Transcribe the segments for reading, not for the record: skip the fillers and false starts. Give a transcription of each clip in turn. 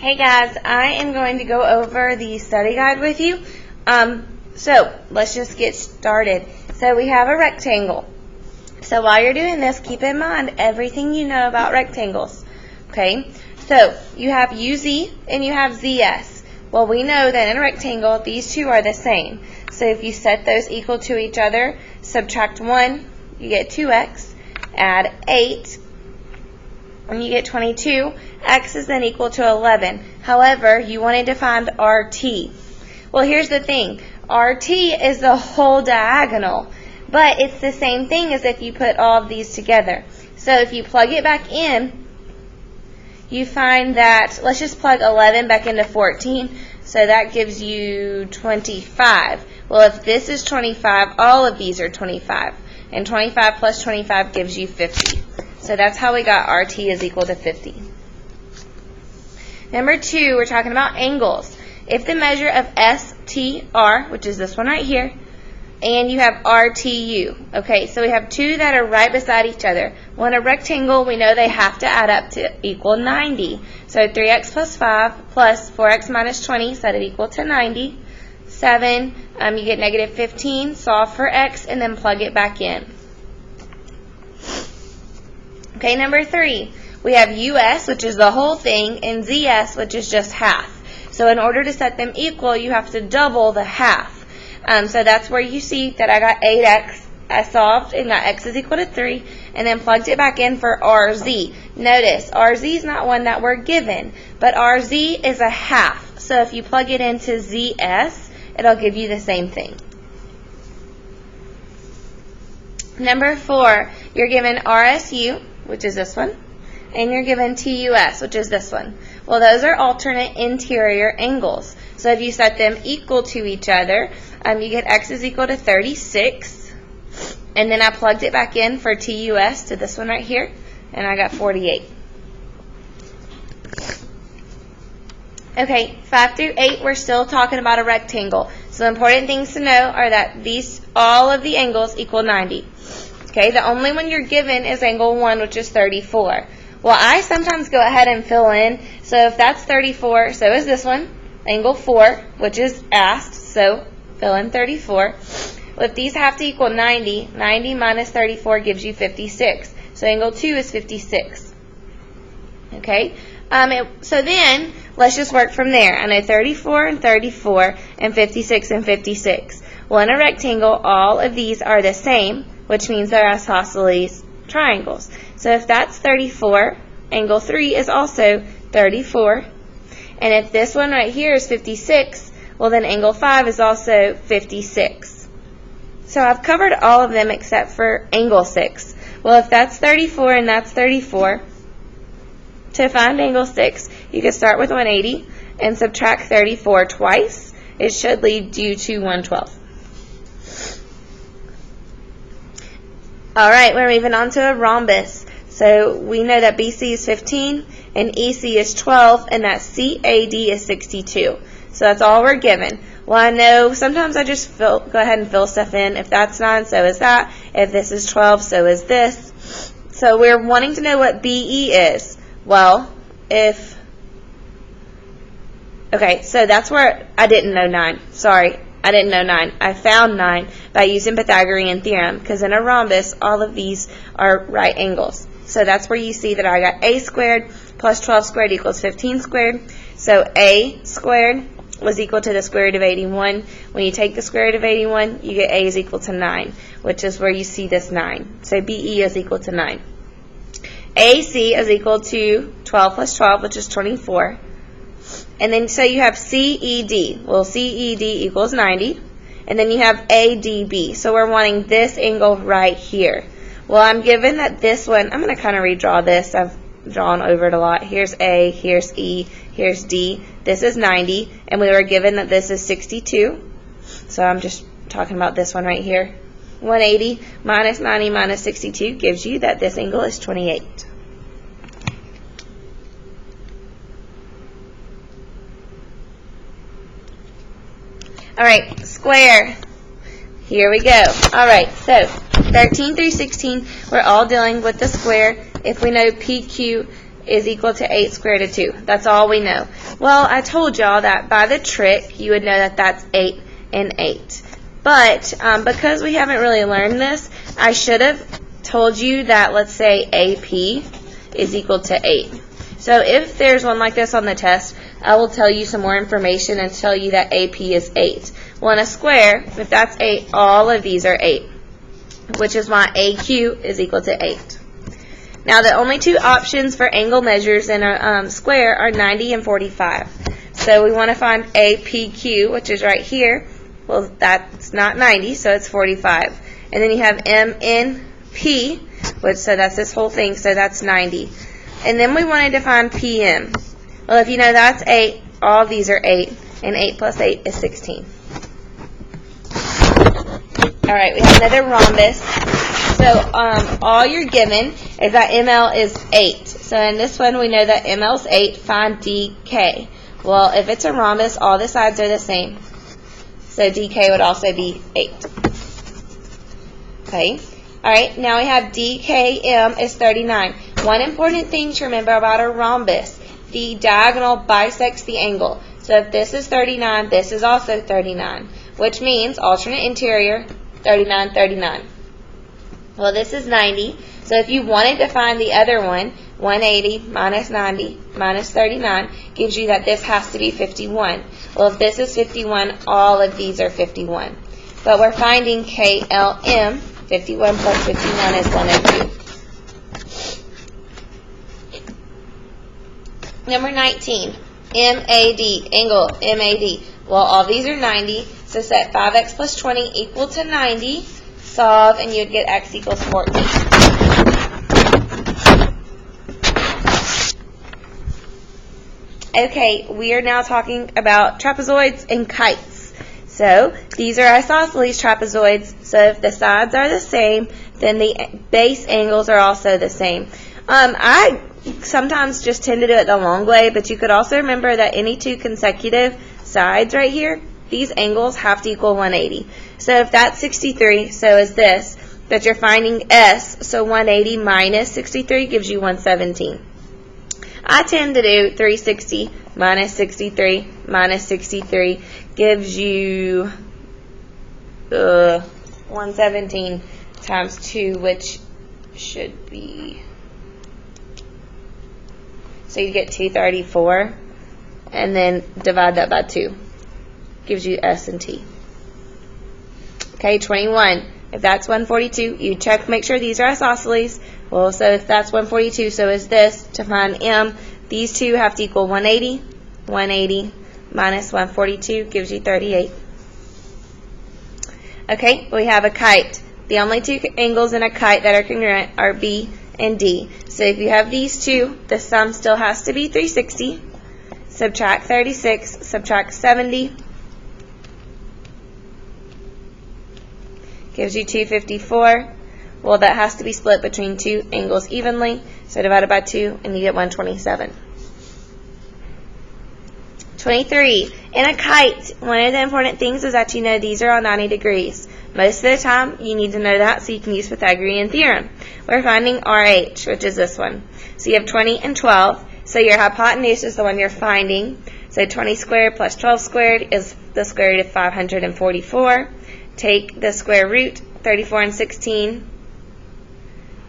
Hey guys, I am going to go over the study guide with you. So let's just get started. So we have a rectangle. So while you're doing this, keep in mind everything you know about rectangles. Okay, so you have UZ and you have ZS. Well, we know that in a rectangle, these two are the same. So if you set those equal to each other, subtract 1, you get 2x, add 8, and you get 22. X is then equal to 11. However, you wanted to find RT. Well, here's the thing. RT is the whole diagonal, but it's the same thing as if you put all of these together. So if you plug it back in, you find that, let's just plug 11 back into 14, so that gives you 25. Well, if this is 25, all of these are 25, and 25 plus 25 gives you 50. So that's how we got RT is equal to 50. Number 2, we're talking about angles. If the measure of STR, which is this one right here, and you have RTU. Okay, so we have two that are right beside each other. Well, in a rectangle, we know they have to add up to equal 90. So 3x plus 5 plus 4x minus 20, set it equal to 90. 7, you get negative 15, solve for x, and then plug it back in. Okay, number 3, we have US, which is the whole thing, and ZS, which is just half. So in order to set them equal, you have to double the half. So that's where you see that I got 8x. I solved and got x is equal to 3, and then plugged it back in for RZ. Notice, RZ is not one that we're given, but RZ is a half. So if you plug it into ZS, it'll give you the same thing. Number 4, you're given RSU, which is this one, and you're given TUS, which is this one. Well, those are alternate interior angles. So if you set them equal to each other, you get x is equal to 36, and then I plugged it back in for TUS to this one right here, and I got 48. Okay, 5 through 8, we're still talking about a rectangle. So important things to know are that all of the angles equal 90. Okay, the only one you're given is angle 1, which is 34. Well, I sometimes go ahead and fill in. So if that's 34, so is this one. Angle 4, which is asked, so fill in 34. Well, if these have to equal 90, 90 minus 34 gives you 56. So angle 2 is 56. Okay, so then let's just work from there. I know 34 and 34 and 56 and 56. Well, in a rectangle, all of these are the same, which means they're isosceles triangles. So if that's 34, angle 3 is also 34. And if this one right here is 56, well then angle 5 is also 56. So I've covered all of them except for angle 6. Well, if that's 34 and that's 34, to find angle 6, you can start with 180 and subtract 34 twice. It should lead you to 112. Alright, we're moving on to a rhombus. So we know that BC is 15 and EC is 12 and that CAD is 62. So that's all we're given. Well, I know sometimes I just go ahead and fill stuff in. If that's 9, so is that. If this is 12, so is this. So we're wanting to know what BE is. Well, okay, so that's where I didn't know 9. Sorry, I didn't know 9. I found 9 by using Pythagorean theorem, because in a rhombus, all of these are right angles. So that's where you see that I got a squared plus 12 squared equals 15 squared. So a squared was equal to the square root of 81. When you take the square root of 81, you get a is equal to 9, which is where you see this 9. So BE is equal to 9. AC is equal to 12 plus 12, which is 24. And then so you have CED. Well, CED equals 90. And then you have ADB. So we're wanting this angle right here. Well, I'm given that this one, I'm going to kind of redraw this. I've drawn over it a lot. Here's A, here's E, here's D. This is 90. And we were given that this is 62. So I'm just talking about this one right here. 180 minus 90 minus 62 gives you that this angle is 28. All right, square. Here we go. All right, so 13 through 16, we're all dealing with the square. If we know PQ is equal to 8 squared root of 2. That's all we know. Well, I told y'all that by the trick, you would know that that's 8 and 8. But because we haven't really learned this, I should have told you that, let's say, AP is equal to 8. So if there's one like this on the test, I will tell you some more information and tell you that AP is 8. Well, in a square, if that's 8, all of these are 8, which is why AQ is equal to 8. Now, the only two options for angle measures in a square are 90 and 45. So we want to find APQ, which is right here. Well, that's not 90, so it's 45. And then you have MNP, which, so that's this whole thing, so that's 90. And then we wanted to find PM. Well, if you know that's 8, all these are 8, and 8 plus 8 is 16. All right, we have another rhombus. So all you're given is that ML is 8. So in this one, we know that ML is 8. Find DK. Well, if it's a rhombus, all the sides are the same. So DK would also be 8. Okay. All right, now we have DKM is 39. One important thing to remember about a rhombus, the diagonal bisects the angle. So if this is 39, this is also 39, which means alternate interior, 39, 39. Well, this is 90, so if you wanted to find the other one, 180 minus 90 minus 39 gives you that this has to be 51. Well, if this is 51, all of these are 51. But we're finding KLM, 51 plus 51 is 102. Number 19, MAD, angle MAD. Well, all these are 90, so set 5x plus 20 equal to 90. Solve, and you'd get x equals 14. Okay, we are now talking about trapezoids and kites. So these are isosceles trapezoids. So if the sides are the same, then the base angles are also the same. I sometimes just tend to do it the long way, but you could also remember that any two consecutive sides right here, these angles have to equal 180. So if that's 63, so is this, that you're finding S, so 180 minus 63 gives you 117. I tend to do 360 minus 63 minus 63 gives you 117 times 2, which should be, so you get 234, and then divide that by 2. Gives you S and T. Okay, 21. If that's 142, you check, make sure these are isosceles. Well, so if that's 142, so is this. To find M, these two have to equal 180. 180 minus 142 gives you 38. Okay, we have a kite. The only two angles in a kite that are congruent are B and D. So if you have these two, the sum still has to be 360. Subtract 36, subtract 70. Gives you 254. Well, that has to be split between two angles evenly. So divided by 2, and you get 127. 23. In a kite, one of the important things is that you know these are all 90 degrees. Most of the time, you need to know that so you can use Pythagorean theorem. We're finding RH, which is this one. So you have 20 and 12. So your hypotenuse is the one you're finding. So 20 squared plus 12 squared is the square root of 544. Take the square root, 34 and 16.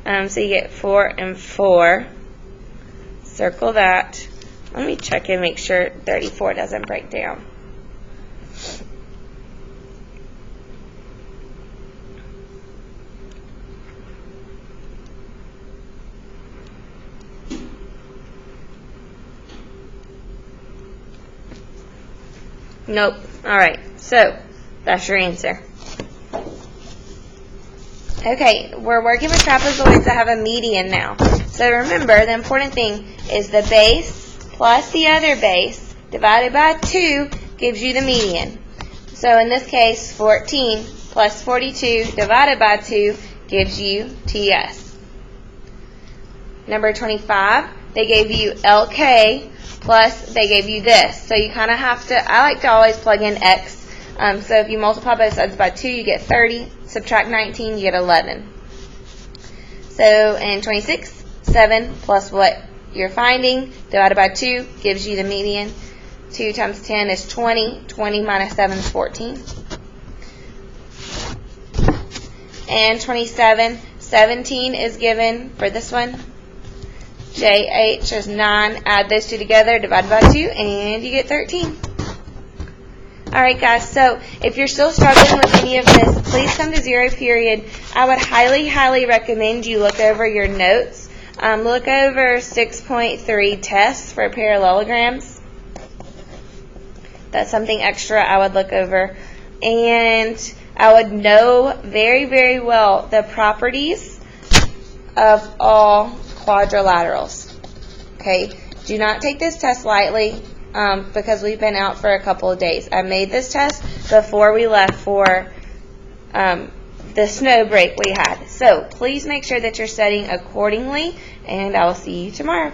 So you get 4 and 4. Circle that. Let me check and make sure 34 doesn't break down. Nope. Alright, so that's your answer. Okay, we're working with trapezoids that have a median now. So remember, the important thing is the base plus the other base divided by 2 gives you the median. So in this case, 14 plus 42 divided by 2 gives you TS. Number 25, they gave you LK plus they gave you this. So you kind of have to, I like to always plug in X. So if you multiply both sides by 2, you get 30. Subtract 19, you get 11. So in 26, 7 plus what your finding divided by 2 gives you the median. 2 times 10 is 20. 20 minus 7 is 14. And 27. 17 is given for this one. JH is 9. Add those two together, divided by 2, and you get 13. Alright guys, so if you're still struggling with any of this, please come to 0 period. I would highly, highly recommend you look over your notes. Look over 6.3 tests for parallelograms. That's something extra I would look over. And I would know very, very well the properties of all quadrilaterals. Okay, do not take this test lightly because we've been out for a couple of days. I made this test before we left for the snow break we had. So please make sure that you're studying accordingly, and I will see you tomorrow.